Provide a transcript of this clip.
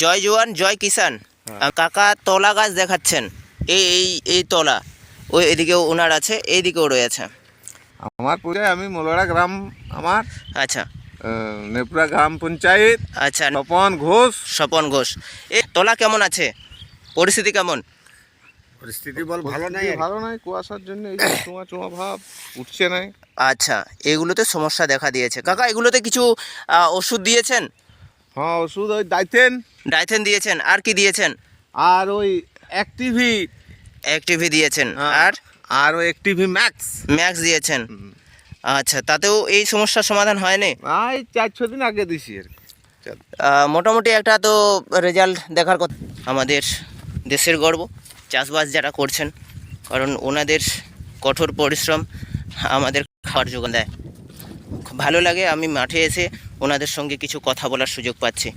জয় জওয়ান জয় কিষান। কাকা তলা গাছ দেখাচ্ছেন, এই এই এই তলা, ওই এদিকেও ওনার আছে, এইদিকেও রয়েছে। আমার পূজায় আমি মোলড়া গ্রাম, আমার আচ্ছা নেপুরা গ্রাম পঞ্চায়েত, আচ্ছা। তপন ঘোষ। স্বপন ঘোষ। এই তলা কেমন আছে, পরিস্থিতি কেমন? পরিস্থিতি বল ভালো নাই, ভালো নাই, কুয়াশার জন্য এই যে চুয়া চুয়া ভাব উঠছে নাই। আচ্ছা, এগুলোতে সমস্যা দেখা দিয়েছে। কাকা এগুলোতে কিছু ওষুধ দিয়েছেন? হ্যাঁ, ওষুধ ওই ডাইথেন, ডাইথেন দিয়েছেন, আর কি দিয়েছেন? আর ওই অ্যাক্টিভি, অ্যাক্টিভি দিয়েছেন, আর আর ওই অ্যাক্টিভি ম্যাক্স ম্যাক্স দিয়েছেন। আচ্ছা, তাতেও এই সমস্যার সমাধান হয়নি? এই 4-6 দিন আগে দিছি আর কি। মোটামুটি একটা তো রেজাল্ট দেখার কথা। আমাদের দেশের গর্ব চাষবাস যারা করছেন, কারণ ওনাদের কঠোর পরিশ্রম আমাদের খাওয়ার যোগান দেয়। খুব ভালো লাগে, আমি মাঠে এসে ওনাদের সঙ্গে কিছু কথা বলার সুযোগ পাচ্ছি।